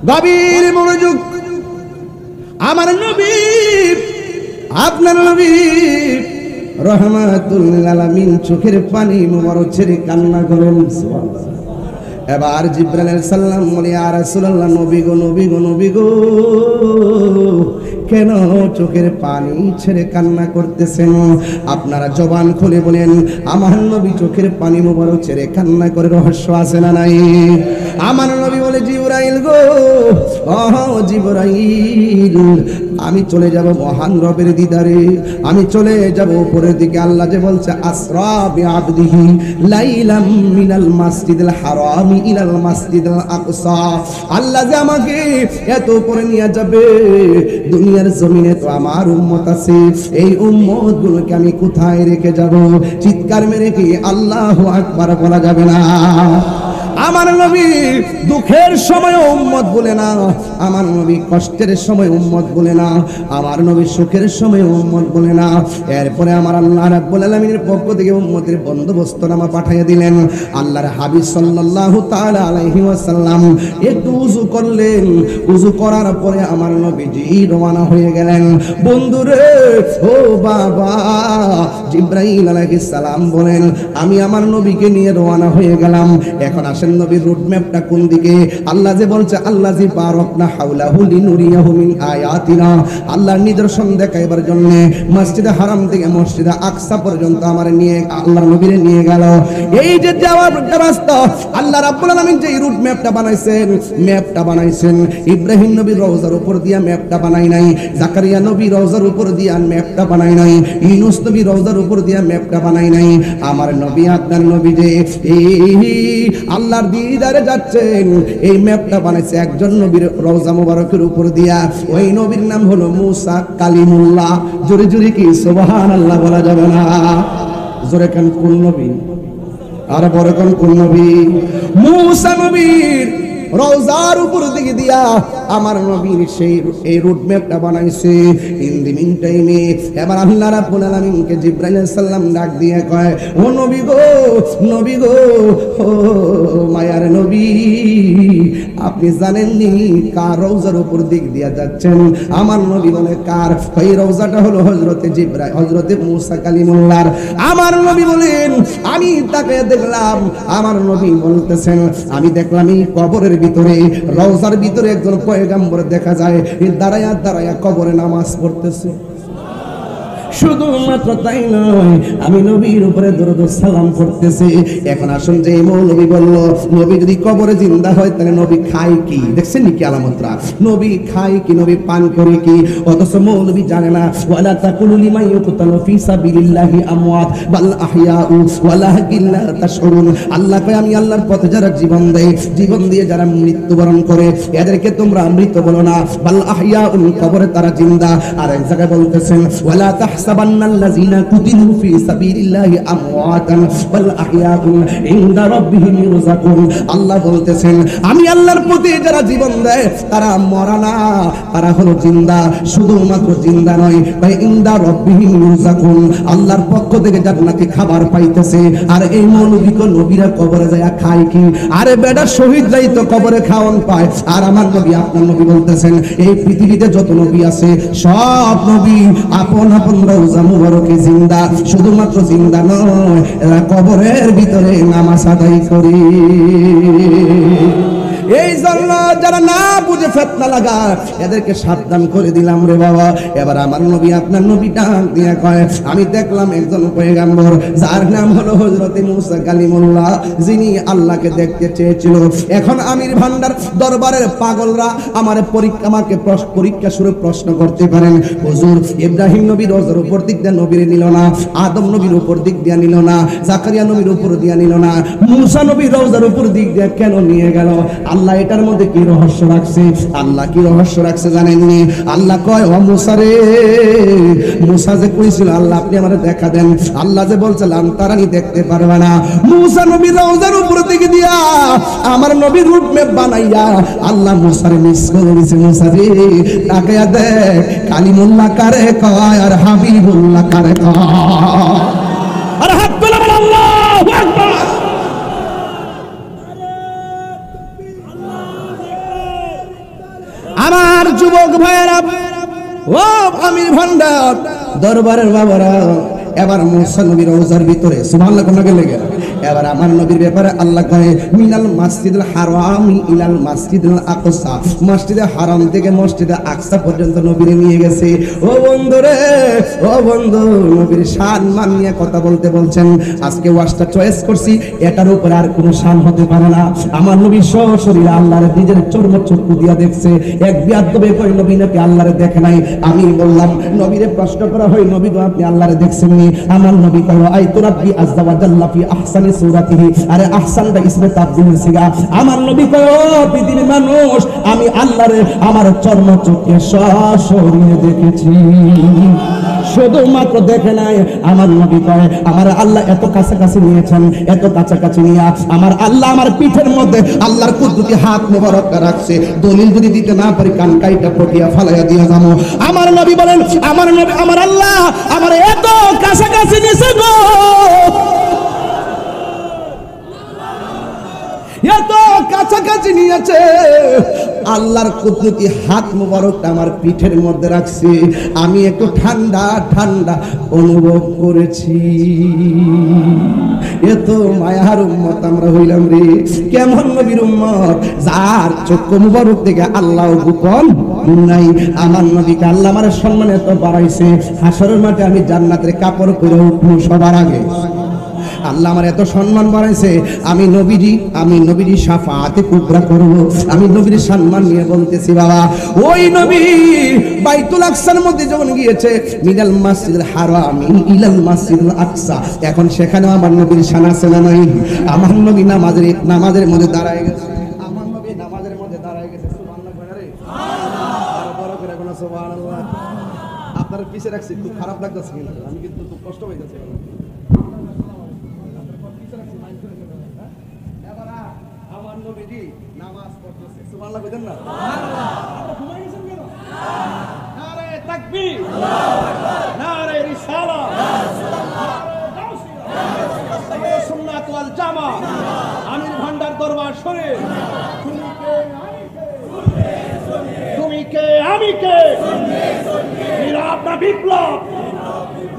গভীর মনোযোগ। আমার নবী, আপনার নবী রহমাতুল লিল আলামিন চোখের পানি মোবারক ছেড়ে কান্না করেন। সুবহানাল্লাহ। এবার জিবরাইল আলাইহিস সালাম বলে, ইয়া রাসূলুল্লাহ, নবী গো, নবী গো, নবী গো, কেন চোখের পানি ছেড়ে কান্না করতেছেন? আপনারা জবান খুলে বলেন, আমার নবী চোখের পানি মোবারক ছেড়ে কান্না করে রহস্য আছে না নাই? আমার নবী বলে, জিবরাইল গো, ও জিবরাইল, আমি চলে যাব মহান রবের দিদারে, আমি চলে যাব উপরের দিকে। আল্লাহ যে বলছে, আসরা বিআবদিহি লাইলাম মিনাল মাসজিদিল হারামি ইলাল মাসজিদিল আকসা। আল্লাহ যে আমাকে এত উপরে নিয়ে যাবে, দুনিয়ার জমিনে তো আমার উম্মত আছে, এই উম্মত গুলোকে আমি কোথায় রেখে যাব? চিৎকার মেরে কি আল্লাহু আকবার বলা যাবে না? আমার নবী দুঃখের সময় উম্মত বলে না, আমার নবী কষ্টের সময় উম্মত বলে না, আমার নবী সুখের সময় উম্মত বলে না। এরপরে আমার আল্লাহ রাব্বুল আলামিনের পক্ষ থেকে উম্মতের বন্দোবস্তনামা পাঠিয়ে দিলেন। আল্লাহর হাবিব সাল্লাল্লাহু তাআলা আলাইহি ওয়াসাল্লাম একটু উযু করলেন, উযু করার পরে আমার নবীজি রওনা হয়ে গেলেন। বন্ধুরে, ও বাবা, জিবরাইল আলাইহিস সালাম বলেন, আমি আমার নবীকে নিয়ে রওনা হয়ে গেলাম। এখন আসেন নবীর রুট ম্যাপটা কোন দিকে? আল্লাহ যে বলছে, আল্লাযী বারাকনা হাওলাহু লিনুরিয়াহু মিন আয়াতিনা, আল্লাহর নিদর্শন দেখাইবার জন্য মসজিদে হারাম থেকে মসজিদে আকসা পর্যন্ত আমার নিয়ে আল্লাহর নবীরে নিয়ে গেল। এই যে যাওয়ার রাস্তা, আল্লাহ রাব্বুল আলামিন যে রুট ম্যাপটা বানাইছেন, ইব্রাহিম নবীর রওজার উপর দিয়া ম্যাপটা বানাই নাই, জাকারিয়া নবীর রওজার উপর দিয়া ম্যাপটা বানাই নাই, ইউনূস নবীর রওজার উপর দিয়া ম্যাপটা বানাই নাই। আমার নবী, আপনার নবী যে আল্লাহর দিদারে যাচ্ছেন, এই ম্যাপটা বানাইছে একজন নবীর রওজা মোবারকের উপর দিয়া। ওই নবীর নাম হলো মুসা কালিমুল্লাহ। জোরে জোরে কি সুবহানাল্লাহ বলা যাবে না? জোরে কান কোন নবী? আর বড় কান কোন নবী? মুসা নবীর রওজার উপর দিকে দিয়া আমার নবীর সেই এই রুট ম্যাপটা বানাইছে। ইন দি মিন টাইমে এবার আল্লাহ রাব্বুল আলামিনকে জিবরাইল আলাইহিস সালাম ডাক দিয়ে কয়, ও নবী গো, নবী গো, ও মায়ার নবী, আপনি জানেননি কার রওজার উপর দিক দিয়া যাচ্ছেন? আমার নবী বলে, কার? এই রওজাটা হলো হযরতে জিবরাইল, হযরতে মুসা কালিমুল্লাহর। আমার নবী বলেন, আমি তাকে দেখলাম। আমার নবী বলতেছেন, আমি দেখলাম এই কবরের ভিতরে, রওজার ভিতরে একজন পয়গম্বর দেখা যায়, দাঁড়ায়া দাঁড়ায়া কবরে নামাজ পড়তেছে। শুধুমাত্র তাই নয়, আমি নবীর উপরে দরুদ ও সালাম করতেছি। এখন আসুন, যে মৌলবী বলল নবী যদি কবরে জিন্দা হয় তাহলে নবী খায় কি? দেখছেন কি আলামতরা? নবী খায় কি, নবী পান করে কি? অথচ মৌলবী জানে না। ওয়ালা তাকুলু লিমান ইউকতালু ফি সাবিলিল্লাহি আমওয়াত বাল আহইয়াউ ওয়ালাকিন লা তাশউরুন। আল্লাহ কয়, আমি আল্লাহর পথে যারা জীবন দেয়, জীবন দিয়ে যারা মৃত্যুবরণ করে, এদেরকে তোমরা মৃত বলো না, বাল আহইয়াউ, কবরে তারা জিন্দা। আর এক জায়গায় বলতেছেন, ওয়ালা তাহসাবান্নাল্লাযিনা কুতিলু ফি সাবিলিল্লাহি আমওয়াতান বাল আহইয়াউ ইনদা রাব্বিহিম ইরযাকুন। আল্লাহ বলতেছেন, আমি আল্লাহর পথে যারা জীবন দেয় তারা মরা না, তারা হলো জিন্দা। শুধুমাত্র জিন্দা নয়, ভাই ইনদা রাব্বিহিম ইরযাকুন, আল্লাহর পক্ষ থেকে জান্নাতি খাবার পাইতেছে। আর এই মৌলবীকে নবীরা কবরে যায় খায় কি? আরে বেটা, শহীদ যাই তো কবরে খাওয়ান পায়। আর আমার নবী, আপনার নবী বলতেছেন, এই পৃথিবীতে যত নবী আছে সব নবী আপন আপন রওজা মুবারকে জিন্দা। শুধুমাত্র জিন্দা নয়, এরা কবরের ভিতরে নামাজ আদায় করে। এই জন্য যারা না বুঝে ফিতনা লাগায়, এদেরকে সাবধান করে দিলাম রে বাবা। এবার আমার নবী, আপনার নবী ডাক দিয়ে কয়, আমি দেখলাম একজন পয়গম্বর যার নাম হলো হযরতে মুসা কালিমুল্লাহ, যিনি আল্লাহকে দেখতে চেয়েছিল। এখন আমির ভান্ডার দরবারের পাগলরা আমাকে পরীক্ষা স্বরূপ প্রশ্ন করতে পারেন, হুজুর ইব্রাহিম নবীর রওজার উপর দিক দিয়ে নবীরে নিল না, আদম নবীর উপর দিক দিয়ে নিল না, জাকারিয়া নবীর উপর দিয়ে নিল না, মুসা নবীর রওজার উপর দিক দিয়ে কেন নিয়ে গেল? আল্লাহ এটার মধ্যে কি রহস্য রাখছে? আল্লাহ কি রহস্য রাখছে জানেননি? আল্লাহ কয়, ও মুসা রে, মুসা যে কইছিল আল্লাহ আপনি আমারে দেখা দেন, আল্লাহ যে বলছিলাম তারানি দেখতে পারবে না, মুসা নবীর রওজার উপর দিকে দিয়া আমার নবীর রুট ম্যাপ বানাইয়া আল্লাহ মুসার মিস করে দিয়েছে। মুসা রে, তাকায়া দেখ, কালিমুল্লাহ কারে কয় আর হাবিবুল্লাহ কারে কয়। আর হাত তুলে বল আল্লাহু আকবার। আমার যুবক ভাইয়েরা, ও আমির ভান্ডার দরবারের বাবারা, এবার মুসা নবীর রওজার ভিতরে সুবহানাল্লাহ কোন লেগে এবার আমার নবীর ব্যাপারে আল্লাহ কয় মিনাল মাসজিদুল হারাম ইলাল মাসজিদুল আকসা, মসজিদে হারাম থেকে মসজিদে আকসা পর্যন্ত নবীরে নিয়ে গেছে। ও বন্ধু রে, ও বন্ধু, নবীর শান মান নিয়ে কথা বলতে বলছেন। আজকে ওয়াজটা চয়েস করছি, এটার উপরে আর কোনো শান হতে পারে না। আমার নবী সশরীরে আল্লাহর নিজের চর্ম চক্ষু দিয়া দেখছে। এক বিয়াদবে কই নবী নাকি আল্লাহরে দেখে নাই? আমি বললাম নবীরে প্রশ্ন করা হয়, নবী তো আপনি আল্লাহরে দেখছেন নি? আমার নবী কয় আইতু রাব্বি আযজা ওয়া জাল্লা ফি আহসানি সূরাতিহি। আরে আহসানটা ইসমে তাবদীল সিগা। আমার নবী কয় ও পৃথিবীর মানুষ, আমি আল্লাহরে আমার চর্ম চক্ষে সশরীরে দেখেছি, শুধুমাত্র দেখে নাই। আমার নবী কয় আমার আল্লাহ এত কাছাকাছি নিয়েছেন, এত কাছাকাছি নিয়ে আমার আল্লাহ আমার পিঠের মধ্যে আল্লাহর কুদরতি হাত মোবারক রাখছে। দলিল যদি দিতে না পারি কান কাইটা পটিয়া ফালাইয়া দিয়া যাবো। আমার নবী বলেন আমার নবী আমার আল্লাহ আমার এত কাছাকাছি নিয়েছে গো, এত কাছাকাছি নিয়েছে, আল্লাহর কুদরতি হাত মোবারকটা আমার পিঠের মধ্যে রাখছি, আমি একটু ঠান্ডা ঠান্ডা অনুভব করেছি। এত মায়ার উম্মত আমরা হইলাম রে। কেমন নবীর উম্মত, যার চক্ষু মোবারক থেকে আল্লাহ গোপন নাই। আমার নবীকে আল্লাহ আমার সম্মান এত বাড়াইছে, হাসরের মাঠে আমি জান্নাতের কাপড় পরে উঠবো সবার আগে। আল্লাহ আমার এত সম্মান বাড়াইছে, আমি নবীজি শাফাআতে কুবরা করব। আমি নবীর সম্মান নিয়ে বলতেছি বাবা, ওই নবী বাইতুল আকসার মধ্যে যখন গিয়েছে, মিনাল মাসজিদুল হারাম ইলাল মাসজিদুল আকসা, এখন সেখানে আমার নবীর শান আছে না নাই? আমার নবী নামাজের মধ্যে দাঁড়ায় গেছে, আমার নবী নামাজের মধ্যে দাঁড়ায় গেছে। সুবহানাল্লাহ কয় না রে? সুবহানাল্লাহ, বড় করে কোন সুবহানাল্লাহ। আপনার পিছে রাখছি, খুব খারাপ লাগতেছে কিন্তু, আমি কিন্তু খুব কষ্ট হয়ে যাচ্ছে। আমার নবীজি নামাজ পড়তেছে, সুবহানাল্লাহ কইতেন না? সুবহানাল্লাহ। আপনি ঘুমাই গেছেন কেন? নারে তাকবীর, আল্লাহু আকবার, নারে রিসালাত, নারে সুন্নাত ওয়াল জামাত, আমির ভান্ডার দরবার শরীফ, তুমি কে আমি কে, নীরব না বিপ্লব,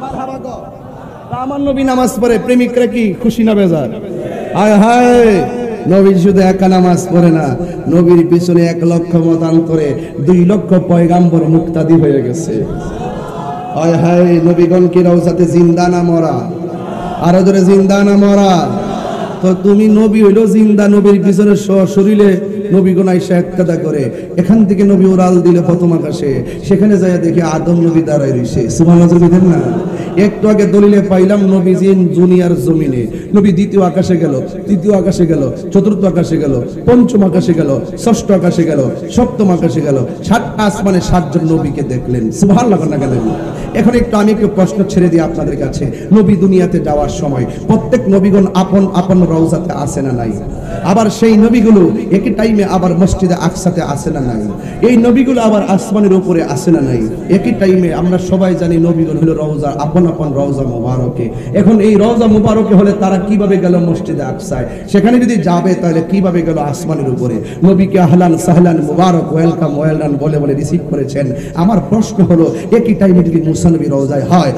মারহাবা গো। আমার নবী নামাজ পড়ে, প্রেমিকরা কি খুশি না বেজার? হায় হায়, নবী শুধু একা নামাজ পড়ে না, নবীর পিছনে 1 লক্ষ মতান্তরে 2 লক্ষ পয়গাম্বর মুক্তাদি হয়ে গেছে। হায় হায়, নবীগণ কি রওজাতে জিন্দা না মরা? আরো ধরে জিন্দা না মরা? তো তুমি নবী হইলো জিন্দা, নবীর পিছনে শরীরে নবীগণ আইসা এককাদা করে, এখান থেকে নবী ওরাল দিলে প্রথম আকাশে, সেখানে যায় দেখি আদম নবী দাঁড়ায় রইছে। সুবহানাল্লাহ বলেন না? একটু আগে দলিলে পাইলাম নবীজি দুনিয়ার জমিনে, নবী দ্বিতীয় আকাশে গেল, তৃতীয় আকাশে গেল, চতুর্থ আকাশে গেল, পঞ্চম আকাশে গেল, ষষ্ঠ আকাশে গেল, সপ্তম আকাশে গেল, 7টা আসমানে 7 জন নবীকে দেখলেন। সুবহানাল্লাহ না গেলেন? এখন আমি একটু প্রশ্ন ছেড়ে দিই আপনাদের কাছে, নবী দুনিয়াতে যাওয়ার সময় প্রত্যেক নবীগণ আপন আপন রওজাতে আসে না নাই? আবার সেই নবীগুলো একই টাইমে আবার মসজিদে আকসাতে আসে না নাই? এই নবীগুলো আবার আসমানের উপরে আসে না নাই? একই টাইমে আমরা সবাই জানি নবীগুলো হলো রওজা, আপন আপন রওজা মুবারকে। এখন এই রওজা মুবারকে হলে তারা কিভাবে গেল মসজিদে আকসায়? সেখানে যদি যাবে তাহলে কিভাবে গেল আসমানের উপরে? নবীকে আহলান সাহলান মুবারক, ওয়েলকাম ওয়েলডান বলে বলে রিসিভ করেছেন। আমার প্রশ্ন হলো, একই টাইমে যদি মুসা নবী রওজায় হয়,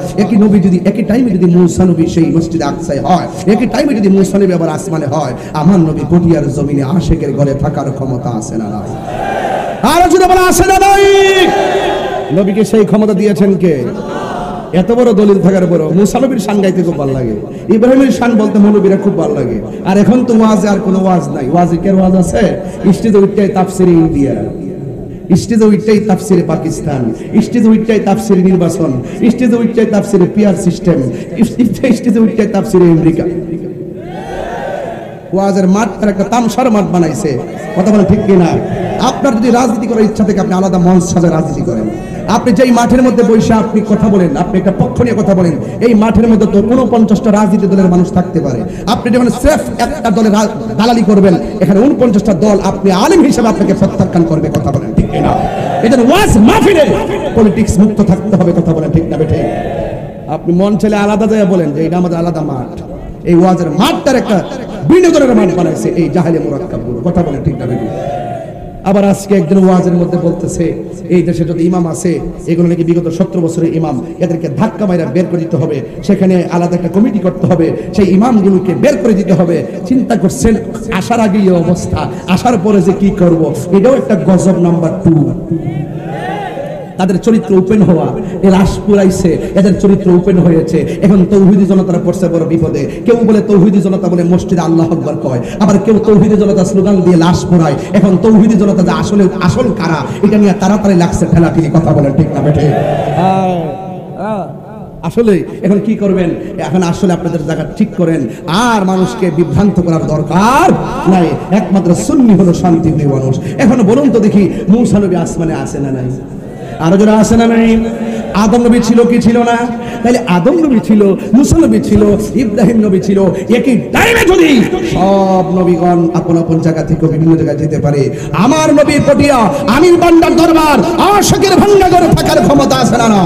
একই টাইমে যদি মুসা নবী সেই মসজিদে আকসায় হয়, একই টাইমে যদি মুসা নবী আবার আসমানে হয়, আমার নবী পটিয়ার জমিনে আশেকের ঘরে থাকার ক্ষমতা আছে না নাই? আর যদি বলা আছে না নাই? নবীকে সেই ক্ষমতা দিয়েছেন কে? এত বড় দলিল থাকার পর মুসা নবীর শান গাইতে খুব ভালো লাগে, ইব্রাহিমের শান বলতে মৌলবীরা খুব ভালো লাগে। আর এখন তো ওয়াজে আর কোনো ওয়াজ নাই। ওয়াজে কে ওয়াজ আছে? স্টেজে উঠতে তাফসিরে ইন্ডিয়া, স্টেজে উঠতেই তাফসিরে পাকিস্তান, স্টেজে উঠতেই তাফসিরে নির্বাচন, স্টেজে উঠতেই তাফসিরে পিআর সিস্টেম, স্টেজে উঠতেই তাফসিরে আমেরিকা। ওয়াজের মাঠ একটা তামসার মাঠ বানাইছে। কথা বলেন ঠিক কিনা? আপনার যদি রাজনীতি করার ইচ্ছা থেকে আপনি আলাদা মঞ্চ সাজায় রাজনীতি করেন। আপনি যেই মাঠের মধ্যে বসে আপনি কথা বলেন, আপনি একটা পক্ষ নিয়ে কথা বলেন, এই মাঠের মধ্যে তো 49টা রাজনীতি দলের মানুষ থাকতে পারে। আপনি যখন স্রেফ একটা দলের দালালি করবেন, এখানে 49টা দল আপনি আলেম হিসেবে আপনাকে প্রত্যাখ্যান করবে। কথা বলেন ঠিক কিনা? এজন্য ওয়াজ মাহফিলে পলিটিক্স মুক্ত থাকতে হবে। কথা বলেন ঠিক না বেঠে? আপনি মন চাইলে আলাদা জায়গায় বলেন যে এটা আমাদের আলাদা মাঠ। এই ওয়াজের মাঠটার একটা বিনোদনের মাঠ বানাইছে এই জাহেলে মুরাক্কাবগুলো। কথা বলেন ঠিক না বেঠে? আবার আজকে একজন ওয়াজের মধ্যে বলতেছে এই দেশে যত ইমাম আছে এগুলো নাকি বিগত 17 বছরের ইমাম, এদেরকে ধাক্কা মাইরা বের করে দিতে হবে, সেখানে আলাদা একটা কমিটি করতে হবে, সেই ইমামগুলোকে বের করে দিতে হবে। চিন্তা করছেন আসার আগে এই অবস্থা, আসার পরে যে কি করব, এটাও একটা গজব নাম্বার 2। তাদের চরিত্র ওপেন হওয়া, এ লাশ পুরাইছে, এদের চরিত্র ওপেন হয়েছে। এখন তৌহিদি জনতারা পড়ছে বড় বিপদে। কেউ বলে তৌহিদি জনতা বলে মসজিদে আল্লাহু আকবার কয়, আবার কেউ তৌহিদি জনতা স্লোগান দিয়ে লাশ পুরায়। এখন তৌহিদি জনতা যে আসলে আসল কারা, এটা নিয়ে তাড়াতাড়ি লাগছে ঠেলাঠেলি কথা বলেন, ঠিক না বেঠে? আসলে এখন কি করবেন? এখন আসলে আপনাদের জায়গা ঠিক করেন, আর মানুষকে বিভ্রান্ত করার দরকার নাই। একমাত্র সুন্নি হলো শান্তিপ্রিয় মানুষ। এখন বলুন তো দেখি, মূসা নবী আসমানে আছে না নাই? আরো যারা আছে না নাই? আদম নবী ছিল কি ছিল না? তাহলে আদম নবী ছিল, মূসা নবী ছিল, ইব্রাহিম নবী ছিল। একই টাইমে যদি সব নবীগণ আপন আপন জায়গা থেকে বিভিন্ন জায়গায় যেতে পারে, আমার নবীর পটিয়া আমির বান্দার দরবার আশিকের ভান্ডারে থাকার ক্ষমতা আছে না না?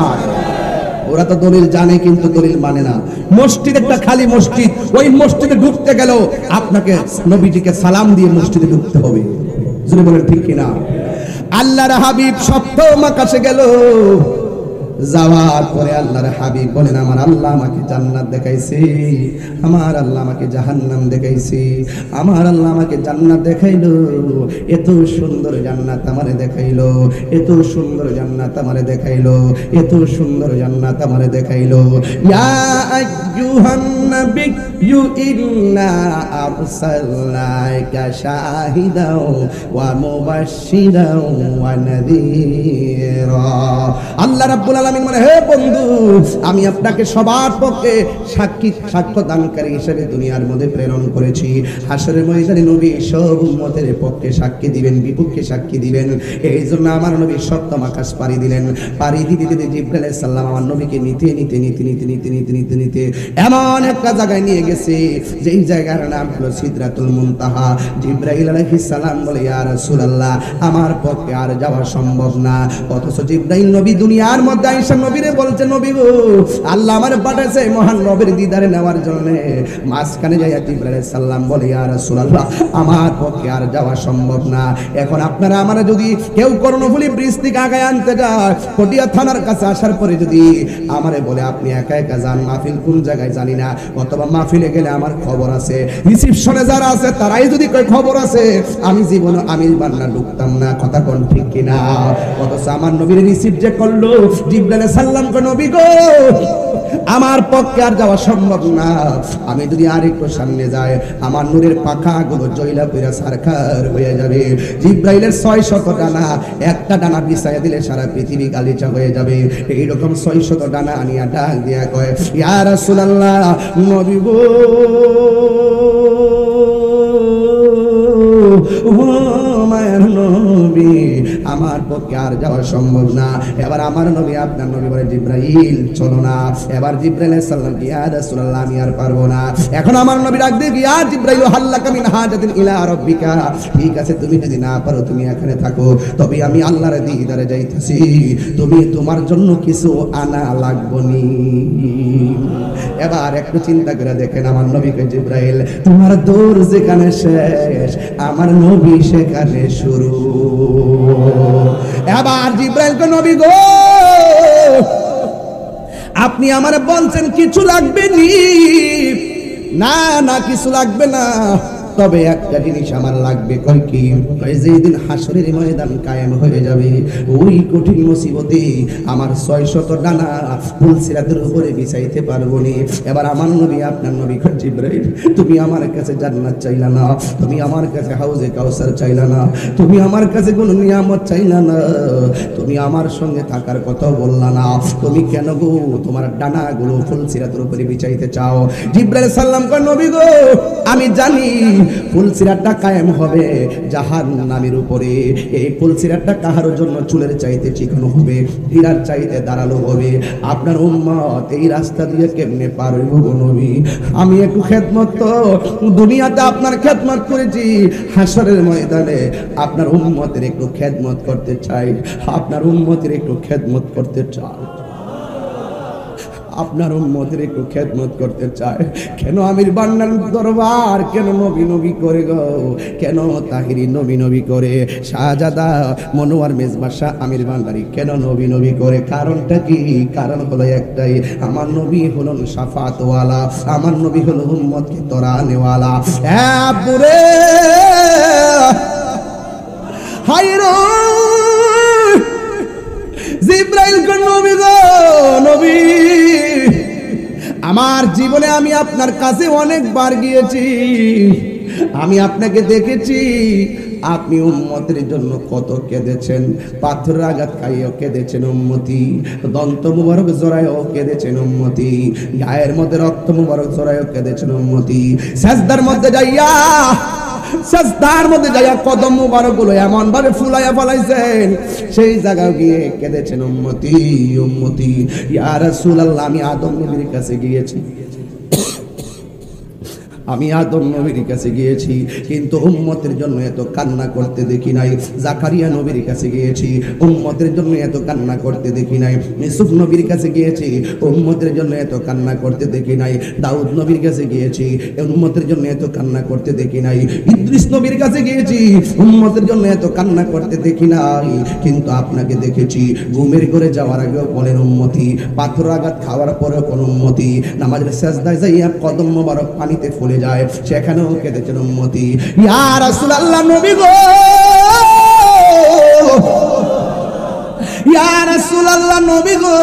ওরা তো দলিল জানে কিন্তু দলিল মানে না। মসজিদ একটা খালি মসজিদ, ওই মসজিদে ঢুকতে গেল আপনাকে নবীজিকে সালাম দিয়ে মসজিদে ঢুকতে হবে। যদি বলেন ঠিক কিনা? আল্লাহর হাবিব সপ্তম আকাশে গেল, যাওয়ার পরে আল্লাহর হাবিব বলেন আমার আল্লাহ আমাকে জান্নাত দেখাইছে, আমার আল্লাহ আমাকে জাহান্নাম দেখাইছে, আমার আল্লাহ আমাকে জান্নাত দেখাইলো, এত সুন্দর জান্নাত আমারে দেখাইলো, এত সুন্দর জান্নাত আমারে দেখাইলো, এত সুন্দর জান্নাত আমারে দেখাইলো। ইয়া আইয়ুহান নাবিয়্যু ইন্না আরসালনাকা শাহিদাও ওয়া মুবাশশিরাও ওয়া নাযীরা। আল্লাহ রাব্বুল আলামিন মানে, হে বন্ধু, আমি আপনাকে সবার পক্ষে সাক্ষ্য দানকারী হিসেবে দুনিয়ার মধ্যে প্রেরণ করেছি। হাসরের ময়দানে নবী সব উম্মতের পক্ষে সাক্ষী দিবেন, বিপক্ষে সাক্ষী দিবেন। এই জন্য আমার নবী সপ্তম আকাশ পাড়ি দিলেন। পাড়ি দিতে দিতে জিবরাইল আলাইহিস সালাম আমার নবীকে নিতে নিতে নিতে নিতে নিতে নিতে নিতে নিতে এমন একটা জায়গায় নিয়ে গেছে, যেই জায়গার নাম হলো সিদরাতুল মুনতাহা। জিবরাইল আলাইহিস সালাম বলে, ইয়া রাসূলুল্লাহ, আমার পক্ষে আর যাওয়া সম্ভব না। অথচ জিবরাইল নবী দুনিয়ার মধ্যে আয়েশা নবীরে বলছে, নবী গো, আল্লাহ আমারে পাঠাইছে মহান রবের দিদারে নেওয়ার জন্য। মাঝখানে যাইয়া জিবরাইল আলাইহিস সালাম বলে, ইয়া রাসূলুল্লাহ, আমার পক্ষে আর যাওয়া সম্ভব না। এখন আপনারা আমারে যদি কেউ কর্ণফুলী ব্রিজ থেকে আগায় আনতে যায়, পটিয়া থানার কাছে আসার পরে যদি আমারে বলে আপনি একা একা যান, মাহফিল কোন জায়গায় জানি না, অথবা মাহফিলে গেলে আমার খবর আছে, রিসিপশনে যারা আছে তারাই যদি কয় খবর আছে, আমি জীবনে আমি বান্না ঢুকতাম না। কথা কোন ঠিক কিনা? অথচ আমার নবীর রিসিভ যে করলো জিবরাইল আলাইহিস সালাম কো, নবী গো, আমার পক্ষে আর যাওয়া সম্ভব না। আমি যদি আর একটু সামনে যাই, আমার নূরের পাখাগুলো জয়লা পুরা সারখার হয়ে যাবে। জিবরাইলের 600 ডানা, একটা ডানা বিছায়া দিলে সারা পৃথিবী গালিচা হয়ে যাবে। এইরকম 600 ডানা আনিয়া ডাক দিয়া কয়, ইয়া রাসূলুল্লাহ, নবী গো, ও মায়ের নবী, আমার পক্ষে আর যাওয়া সম্ভব না। এবার আমার নবী আপনার নবী বলে, জিবরাইল চলো না। এবার জিবরাইল আলাইহিস সালাম, ইয়া রাসূলুল্লাহ, আমি আর পারবো না। এখন আমার নবী ডাক দিয়ে, ইয়া জিবরাইল, হাল্লাকা মিন হাজাতিন ইলা রাব্বিকা। ঠিক আছে, তুমি যদি না পারো তুমি এখানে থাকো, তবে আমি আল্লাহর দিদারে যাইতেছি, তুমি তোমার জন্য কিছু আনা লাগবনি। এবার একটু চিন্তা করে দেখেন, আমার নবীকে জিবরাইল, তোমার দৌড় যেখানে শেষ আমার নবী সেখানে শুরু। এবার জিবরাইল কে, নবী গো, আপনি আমারে বলছেন কিছু লাগবে নি? না না, কিছু লাগবে না, তবে একটা জিনিস আমার লাগবে। কই কি? যেই দিন হাসরের ময়দান কায়েম হয়ে যাবে, ওই কঠিন মুসিবতে আমার 600 ডানা ফুলসিরাতের উপরে বিছাইতে পারবো নি। এবার আমার নবী আপনার নবী কই, জিবরাইল, তুমি আমার কাছে জান্নাত চাইলা না, তুমি আমার কাছে হাউজে কাউসার চাইলা না, তুমি আমার কাছে কোনো নিয়ামত চাইলা না, তুমি আমার সঙ্গে থাকার কথা বললা না, তুমি কেন গো তোমার ডানাগুলো ফুলসিরাতের উপরে বিছাইতে চাও? জিবরাইল সাল্লাম কই, নবী গো, আমি জানি ফুলসিরাতটা কায়েম হবে জাহান্নামের উপরে। এই ফুলসিরাতটা কাহার জন্য চুলের চাইতে চিকন হবে, হীরার চাইতে দাঁড়ালো হবে। আপনার উম্মত এই রাস্তা দিয়ে কেমনে পার হইব গো নবী? আমি একটু খেদমত, তো দুনিয়াতে আপনার খেদমত করেছি, হাসরের ময়দানে আপনার উম্মতের একটু খেদমত করতে চাই, আপনার উম্মতের একটু খেদমত করতে চাই। আপনার উম্মতের একটু খেদমত করতে চায়। কেন আমির বান্নার দরবার কেন নবী নবী করে গো, কেন তাহিরি নবী নবী করে, শাহজাদা মনোয়ার মেজবা শাহ আমির বান্দারি কেন নবী নবী করে? কারণটা কি? কারণ হলো একটাই, আমার নবী হলেন শাফাতওয়ালা, আমার নবী হলো উম্মতকে তরানেওয়ালা। হ্যাঁ পুরে হায়রো জিব্রাইল কোন নবী গো, নবী আমার জীবনে আমি আপনার কাছে অনেকবার গিয়েছি, আমি আপনাকে দেখেছি, আপনি উম্মতের জন্য কত কেঁদেছেন, পাথর আঘাত খাইও কেঁদেছেন উম্মতি, দন্ত মুবারক জড়ায়ও কেঁদেছেন উম্মতি, গায়ের মধ্যে রক্ত মুবারক জড়ায়ও কেঁদেছেন উম্মতি, সাজদার মধ্যে যাইয়া কদম মুবারক গুলো এমন ভাবে ফুলাইয়া ফলাইছেন, সেই জায়গায় গিয়ে কেঁদেছেন উম্মতি উম্মতি। ইয়া রাসূলুল্লাহ, আমি আদম নবীর কাছে গিয়েছি, আমি আদম নবীর কাছে গিয়েছি, কিন্তু উম্মতের জন্য এত কান্না করতে দেখি নাই। জাকারিয়া নবীর কাছে গিয়েছি, উম্মতের জন্য এত কান্না করতে দেখি নাই। ইউসুফ নবীর কাছে গিয়েছি, উম্মতের জন্য এত কান্না করতে দেখি নাই। দাউদ নবীর কাছে গিয়েছি, উম্মতের জন্য এত কান্না করতে দেখি নাই। ইদ্রিস নবীর কাছে গিয়েছি, উম্মতের জন্য এত কান্না করতে দেখি নাই। কিন্তু আপনাকে দেখেছি ঘুমের ঘরে যাওয়ার আগেও বলেন উম্মতি, পাথর আঘাত খাওয়ার পরেও কোন উম্মতি, নামাজের সিজদায় যাইয়া কদম মোবারক পানিতে ফুলে যায়, সেখানেও কেঁদেছেন উম্মতি। ইয়া রাসূলুল্লাহ নবী গো, ইয়া রাসূলুল্লাহ নবী গো,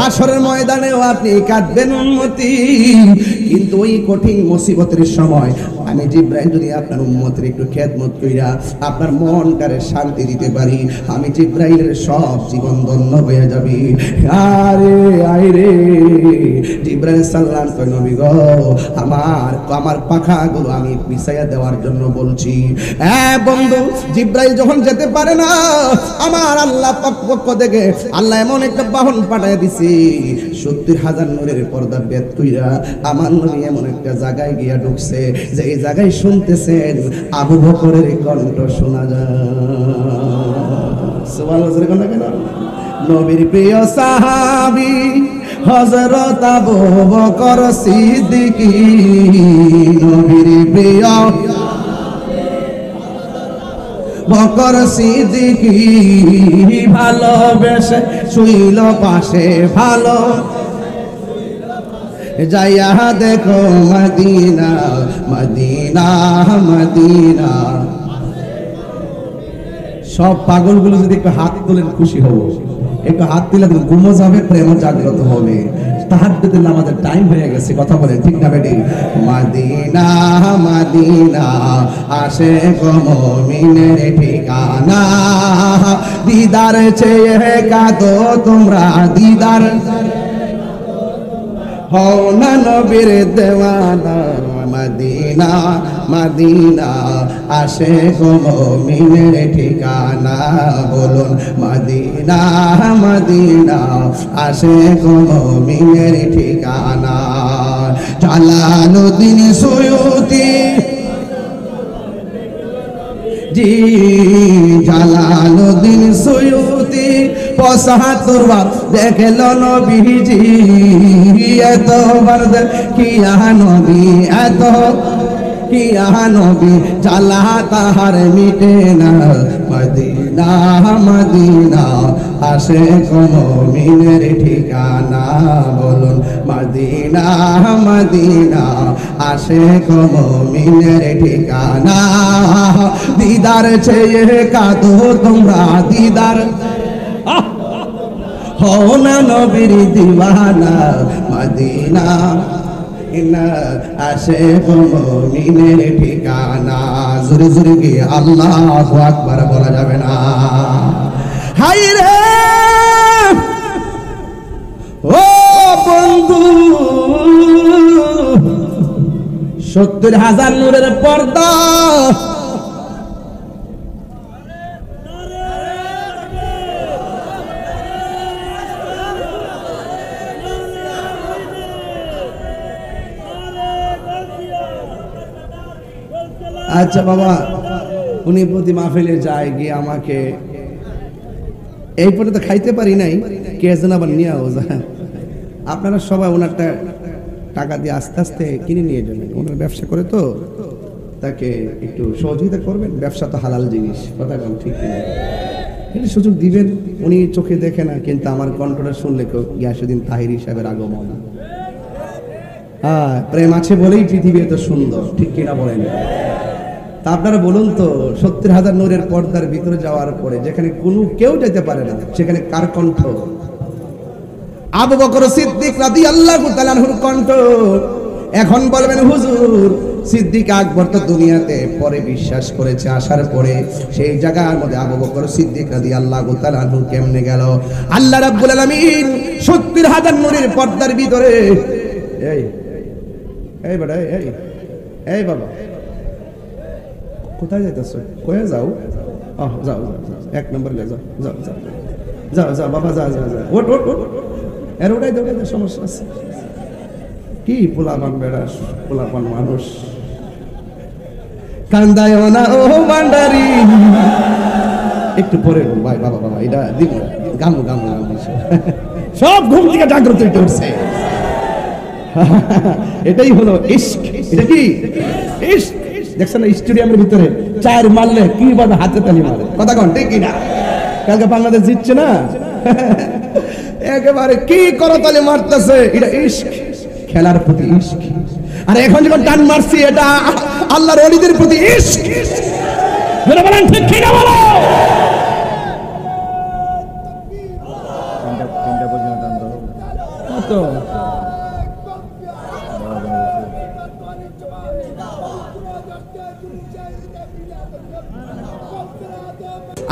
হাসরের ময়দানেও আপনি কাঁদবেন উম্মতি, কিন্তু ওই কঠিন মুসিবতের সময় আমি জিব্রাইল যদি আপনার উম্মতের একটু খেদমত কইরা আপনার মনটারে শান্তি দিতে পারি, আমি জিব্রাইলের সব জীবন ধন্য হয়ে যাবে। আরে আইরে জিব্রাইল সাল্লাল্লাহু আলাইহি নবী গো, আমার পাখাগুলো আমি বিছাইয়া দেওয়ার জন্য বলছি। হ্যাঁ বন্ধু, জিব্রাইল যখন যেতে পারে না, আমার আল্লাহ পাক পক্ষ থেকে আল্লাহ এমন একটা বাহন পাঠায় দিছে, 70,000 নূরের পর্দা বেদ কইরা আমার নবী এমন একটা জায়গায় গিয়া ঢুকছে, যে এই জায়গায় শুনতেছেন আবু বকরের কণ্ঠ শোনা যায়। সুবহানাল্লাহ, কেন কেন নবীর প্রিয় সাহাবী হযরত আবু বকর সিদ্দিক, নবীর প্রিয় বকর সিদ্দিক, ভালোবেসে শুইল পাশে, ভালো যাইয়া দেখো মদিনা মদিনা মদিনা। সব পাগলগুলো যদি একটু হাত তোলেন খুশি হব, একটু হাত দিলে ঘুমো যাবে, প্রেম জাগ্রত হবে। তাহাজ্জুদের নামাজের টাইম হয়ে গেছে, কথা বলেন ঠিক না বেটি? মদিনা মদিনা আশিক মুমিনের ঠিকানা, দিদার চেয়ে কাঁদো তোমরা, দিদার হও না নবীর দেওয়ানা। মদিনা মদিনা আশিক মুমিনের ঠিকানা, বলুন মদিনা মদিনা আশিক মুমিনের ঠিকানা। জালালউদ্দিন সুয়ুতি, জি জালালউদ্দিন সুয়ুতি ৭৫ বার দেখল নবীজি, এতবার কিয়া নবী, এত কিয়া নবী, জ্বালা তাহার মিটে না। মদিনা মদিনা আশিক মুমিনের ঠিকানা, বলুন মদিনা মদিনা আশিক মুমিনের ঠিকানা। দিদার চেয়ে কাঁদো তোমরা, দিদার হও না নবীর দিওয়ানা। মদিনা আশিক মুমিনের ঠিকানা। জোরে জোরে কি আল্লাহু আকবার বলা যাবে না? হাই রে ও বন্ধু, ৭০,000 নূরের পর্দা, আচ্ছা বাবা, উনি প্রতি মাহফিলে যায় গিয়ে আমাকে এই পর্যন্ত খাইতে পারি নাই, কে যেন আবার নিয়ে যায়। আপনারা সবাই ওনারটা টাকা দিয়ে আস্তে আস্তে কিনে নিয়ে যাবেন, ওনার ব্যবসা করে তো তাকে একটু সহযোগিতা করবেন, ব্যবসা তো হালাল জিনিস, কথা বল ঠিক কিনা? এটা সুযোগ দিবেন। উনি চোখে দেখে না, কিন্তু আমার কণ্ঠটা শুনলে গিয়াসউদ্দিন তাহিরি সাহেবের আগমন। হ্যাঁ, প্রেম আছে বলেই পৃথিবী এত সুন্দর, ঠিক কিনা বলেন? তা আপনারা বলুন তো, 70,000 নূরের পর্দার ভিতরে যাওয়ার পরে যেখানে কোনো কেউ যেতে পারে না, সেখানে কার কণ্ঠ? আবু বকর সিদ্দিক রাদিয়াল্লাহু তাআলা আনহুর কণ্ঠ। এখন বলবেন হুজুর, সিদ্দিক আকবর তো দুনিয়াতে পরে বিশ্বাস করেছে, আসার পরে সেই জায়গার মধ্যে আবু বকর সিদ্দিক রাদিয়াল্লাহু তাআলা আনহু কেমনে গেল? আল্লাহ রাব্বুল আলামিন 70,000 নূরের পর্দার ভিতরে, এই এই বেটা, এই এই বাবা, কোথায় যাইতেছো? কয়ে যাও? যাও যাও, 1 নম্বরে যাও যাও যাও যাও যাও বাবা, যা যা যা, ওট ওট ওট, এর ওটাই দে, সমস্যা আছে কি? পোলাপান বেড়া, পোলাপান মানুষ, কান্দায় না ও ভান্ডারি। একটু পরে ভাই, বাবা বাবা, এটা দিব গামু গামু গামু, সব ঘুম থেকে জাগ্রত হয়ে উঠছে। এটাই হলো ইশক। এটা কি ইশক? দেখছেন না স্টেডিয়ামের ভিতরে 4 মারলে কি ভাবে হাতে তালি মারে, কথা কন ঠিক কিনা? কালকে বাংলাদেশ জিতছে না, একেবারে কি করতালি মারতেছে, এটা ইশক, খেলার প্রতি ইশক। আর এখন যখন টান মারছি, এটা আল্লাহর ওলিদের প্রতি ইশক। যারা বলেন ঠিক কিনা বলো। তিনটা পর্যন্ত দাম দাও কত?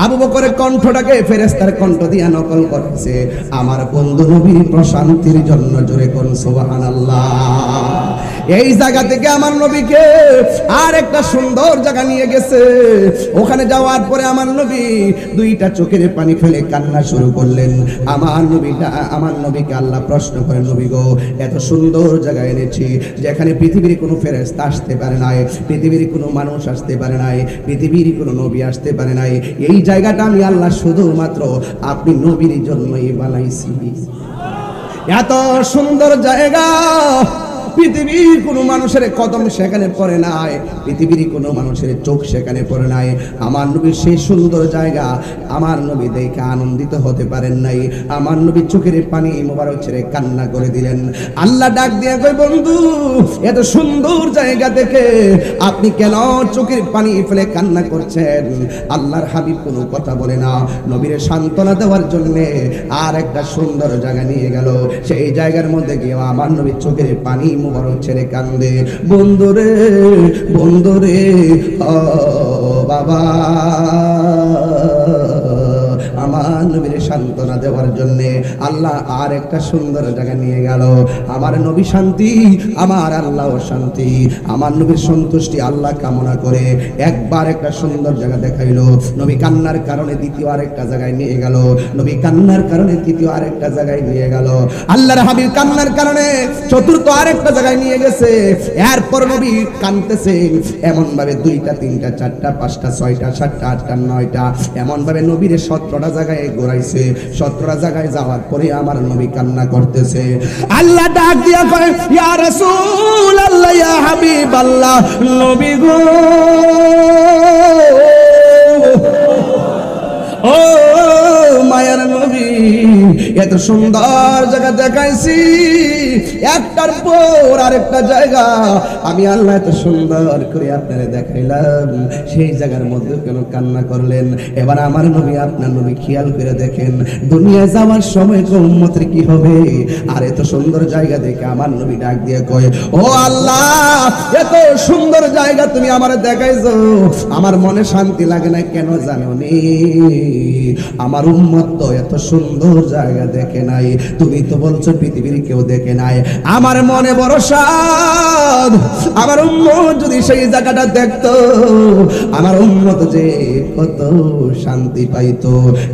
আবু বকরের কণ্ঠটাকে ফেরেশতার কণ্ঠ দিয়ে নকল করেছে। আমার বন্ধু নবীর প্রশান্তির জন্য জোরে কোন সুবহানাল্লাহ। এই জায়গা থেকে আমার নবীকে আর একটা সুন্দর জায়গা নিয়ে গেছে। ওখানে যাওয়ার পরে আমার নবী 2টা চোখের পানি ফেলে কান্না শুরু করলেন। আমার নবীকে আল্লাহ প্রশ্ন করে, নবী গো, এত সুন্দর জায়গা এনেছি যেখানে পৃথিবীর কোনো ফেরেশতা আসতে পারে নাই, পৃথিবীর কোনো মানুষ আসতে পারে নাই, পৃথিবীর কোনো নবী আসতে পারে নাই। এই জায়গাটা আমি আল্লাহ শুধুমাত্র আপনি নবীর জন্যই বানাইছি। এত সুন্দর জায়গা, পৃথিবীর কোনো মানুষের কদম সেখানে পড়ে নাই, পৃথিবীর কোনো মানুষের চোখ সেখানে পড়ে নাই। আমার নবীর সেই সুন্দর জায়গা আমার নবী দেখে আনন্দিত হতে পারেন নাই। আমার নবী চোখের পানি মোবারক ছেড়ে কান্না করে দিলেন। আল্লাহ ডাক দিয়ে কই, বন্ধু, এত সুন্দর জায়গা দেখে আপনি কেন চোখের পানি ফেলে কান্না করছেন? আল্লাহর হাবিব কোনো কথা বলে না, নবীর সান্ত্বনা দেওয়ার জন্য আর একটা সুন্দর জায়গা নিয়ে গেল। সেই জায়গার মধ্যে গিয়ে আমার নবীর চোখের পানি মুবারক ছেড়ে কান্দে, বন্ধুরে বন্ধুরে, ও বাবা। আমার নবীর সান্ত্বনা দেওয়ার জন্য আল্লাহ আর একটা সুন্দর জায়গা নিয়ে গেল। আমার নবী শান্তি, আমার আল্লাহ শান্তি, আমার নবীর সন্তুষ্টি আল্লাহ কামনা করে একবার একটা সুন্দর জায়গা দেখাইলো। নবী কান্নার কারণে দ্বিতীয় আরেকটা জায়গায় নিয়ে গেল, নবী কান্নার কারণে তৃতীয় আরেকটা জায়গায় নিয়ে গেল, আল্লাহর হাবিব কান্নার কারণে চতুর্থ আরেকটা জায়গায় নিয়ে গেছে। এরপর নবী কাঁদতেছে এমন ভাবে 2টা 3টা 4টা 5টা 6টা 7টা 8টা 9টা, এমন ভাবে নবীর 17টা জায়গায় ঘোরাইছে। 17টা জায়গায় যাওয়ার পরে আমার নবী কান্না করতেছে। আল্লাহ ডাক দিয়া কয়, ইয়া রাসূলুল্লাহ, ইয়া হাবিবাল্লাহ, নবী গো, ও মায়ার নবী, এত সুন্দর জায়গা দেখাইছি, একটার পর আরেকটা জায়গা আমি আল্লাহ এত সুন্দর করে আপনারে দেখাইলাম, সেই জায়গার মধ্যে কেন কান্না করলেন? এবার আমার নবী, আপনার নবী খেয়াল করে দেখেন, দুনিয়া যাওয়ার সময় উম্মতের কি হবে? আর এত সুন্দর জায়গা দেখে আমার নবী ডাক দিয়ে কয়, ও আল্লাহ, এত সুন্দর জায়গা তুমি আমার দেখাইছো, আমার মনে শান্তি লাগে না কেন জানো নি? আমার উম্মত তো এত সুন্দর জায়গা দেখে নাই, তুমি তো বলছো পৃথিবীর কেউ দেখে নাই। আমার মনে বড় সাধ, আমার উম্মত যদি সেই জায়গাটা দেখতো, আমার উম্মত যে কত শান্তি পাইতো।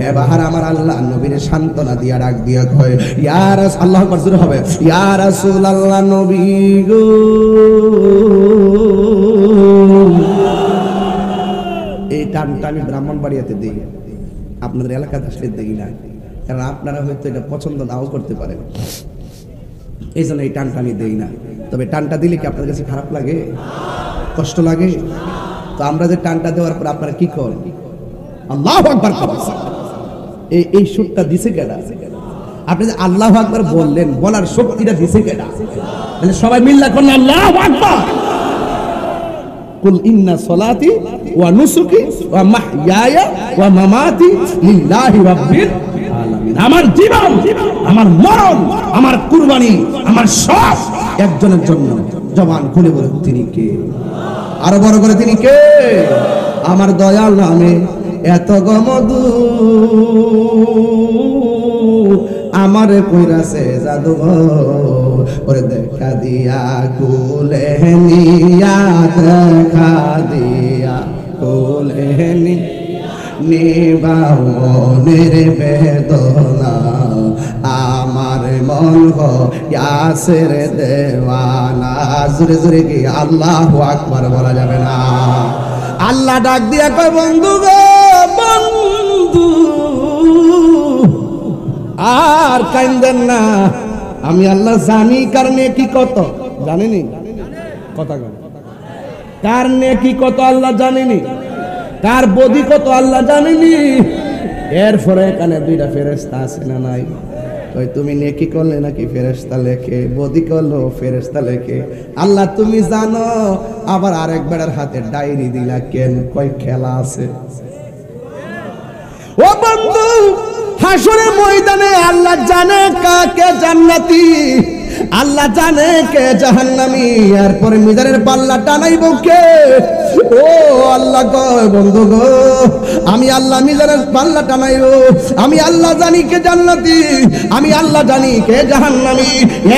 এবার আমার আল্লাহ নবীর সান্ত্বনা দিয়া ডাক দিয়া কয়, ইয়া রাসূল, আল্লাহু আকবার জোরে হবে, ইয়া রাসূলুল্লাহ, নবী গো, এই টানটা আমি ব্রাহ্মণবাড়িয়াতে দিই, আপনাদের এলাকাতে আসলে দেখি না, কারণ আপনারা হয়তো এটা পছন্দ নাও করতে পারেন। এই জন্য এই টানটা আমি দেই না। তবে টানটা দিলে কি আপনার কাছে খারাপ লাগে, কষ্ট লাগে? তো আমরা যে টানটা দেওয়ার পর আপনারা কি করেন? আল্লাহু আকবার এই সুরটা দিছে কেডা? আপনি যে আল্লাহু আকবার বললেন, বলার শক্তিটা দিছে কেডা? তাহলে সবাই মিল্লা করুন আল্লাহু আকবার। কুল ইন্না সলাতি ওয়া নুসুকি ওয়া মাহইয়ায়া ওয়া মামাতি লিল্লাহি রাব্বিল আলামিন। আমার জীবন, আমার মরণ, আমার কুরবানি, আমার সব একজনের জন্য। জবান খুলে বলুন তিনি কে? আরো বড় করে তিনি কে? আমার দয়াল নামে এত গমদু আমারে কইরাছে জাদু ওরে দেখা দিয়া কুলে নিয়া, দেখা দিয়া কুলে নিবানের বেদনা আমার মন ইয়াসের দেওয়ানা। জোরে জোরে কি আল্লাহু আকবার বলা যাবে না? আল্লাহ ডাক দিয়া কয় বন্ধু গো বন্ধু আর কান্দেন না, আমি আল্লাহ জানি কার নেকি কত। জানেনি কথা কার নেকি কত আল্লাহ জানেনি, কার বদি কত আল্লাহ জানেনি। এরপরে এখানে দুইটা ফেরেশতা আছে না নাই? কই তুমি নেকি করলে নাকি ফেরেশতা লেখে, বদি করলো ফেরেশতা লেখে। আল্লাহ তুমি জানো, আবার আরেক বেড়ার হাতে ডায়েরি দিলা কেন? কই খেলা আছে। ও বন্ধু হাসরের ময়দানে আল্লাহ জানে কাকে জান্নাতি, আল্লাহ জানে কে জাহান্নামী। এরপরে মিজানের পাল্লা টানাইব কে? ও আল্লাহ কয় বন্ধু গো আমি আল্লাহ মিজানের পাল্লা টানাইব। আমি আল্লাহ জানি কে জান্নাতি, আমি আল্লাহ জানি কে জাহান্নামী।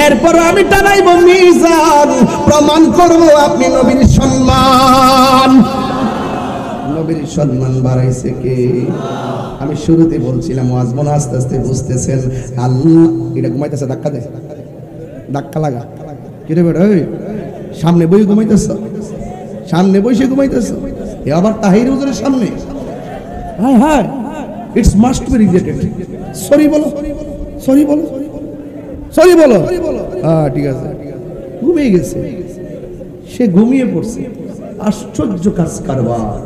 এরপর আমি টানাইব মিজান, প্রমাণ করব আপনি নবীর সম্মান। নবীর সম্মান বাড়াইছে কে? আমি শুরুতে বলছিলাম ওয়াজ মনে আস্তে আস্তে বুঝতেছেন। আল্লাহ এটা ঘুমাইতেছে, ধাক্কা দেয়, ধাক্কা লাগা কিরে বেড়া? সামনে বই ঘুমাইতেছ, সামনে বসে ঘুমাইতেছ, এ আবার তাহির হুজুরের সামনে। হ্যাঁ হ্যাঁ, it's must be rejected. Sorry বলো, সরি বলো, সরি বলো। হ্যাঁ ঠিক আছে। ঘুমিয়ে গেছে, সে ঘুমিয়ে পড়ছে। আশ্চর্য কাজ কারবার।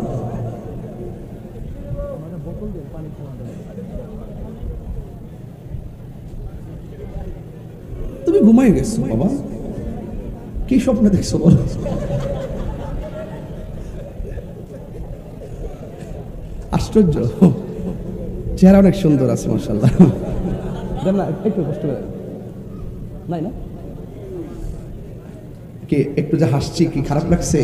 তুমি ঘুমাই গেছো বাবা, কি স্বপ্ন দেখছো বলো? আশ্চর্য, চেহারা অনেক সুন্দর আছে মাশাআল্লাহ। না একটু কষ্ট করে নাই না কি একটু যে হাসছি কি খারাপ লাগছে?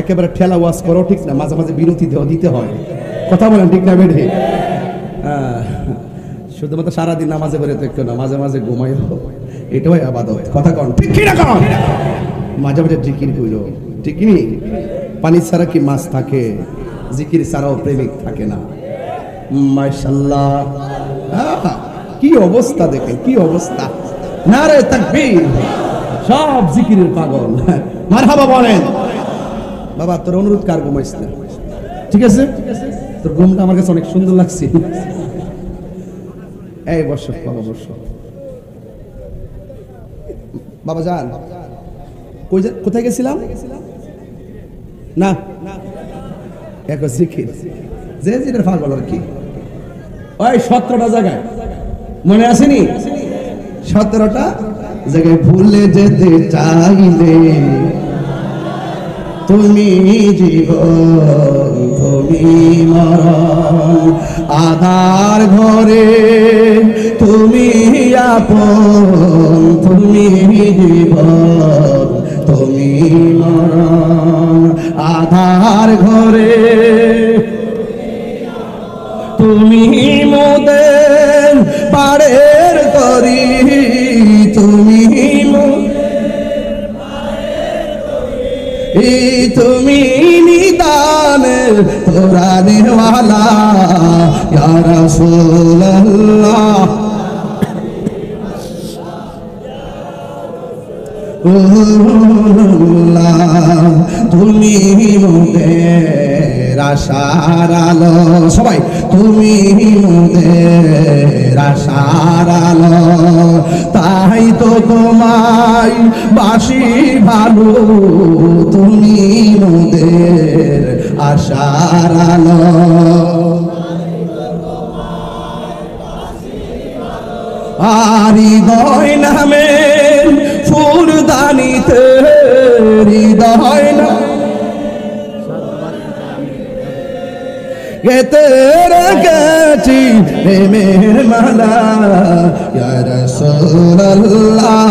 একেবারে ঠেলা ওয়াজ করো ঠিক না, মাঝে মাঝে বিরতি দিতে হয়। কথা বলেন ঠিক না বেঠে? শুধুমাত্র সারাদিন নামাজে বেরো তো না, মাঝে মাঝে ঘুমাই, এটাও আবাদত। কথা কন ঠিক কি না কন? মাঝে মাঝে জিকির কইলো ঠিক নি? পানি ছাড়া কি মাছ থাকে? জিকির ছাড়াও প্রেমিক থাকে না। মাশাআল্লাহ, কি অবস্থা দেখে, কি অবস্থা! নারে তাকবীর! সব জিকিরের পাগল। মারহাবা বলেন। বাবা তোর অনুরোধ কার ঘুমাইছ না, ঠিক আছে? তোর ঘুমটা আমার কাছে অনেক সুন্দর লাগছে। এই বসো বাবা, বসো। বাবা যান কোথায় গেছিলাম না? এক জিকির যে যেটার পাগল আর কি। ওই 17টা জায়গায় মনে আসেনি? 17টা জায়গায় ভুলে যেতে চাইলে তুমি জীবন, তুমি মরণ, আধার ঘরে তুমি আপন, তুমি জীবন, তুমি মরণ, আধার ঘরে তুমি মোদের পাড়ের তরি, তুমি তুমি নিদানের কোরআনওয়ালা ইয়া রাসূলুল্লাহ। তুমি মোদের আশার আলো, সবাই তুমি মোদের আশার আলো, তাই তো তোমায় বাসি ভালো, তুমি মোদের আশার আলো। হৃদয় নামের ফুলদানিতে হৃদয় না গেতে রেখেছি প্রেমের মালা ইয়া রাসূলুল্লাহ।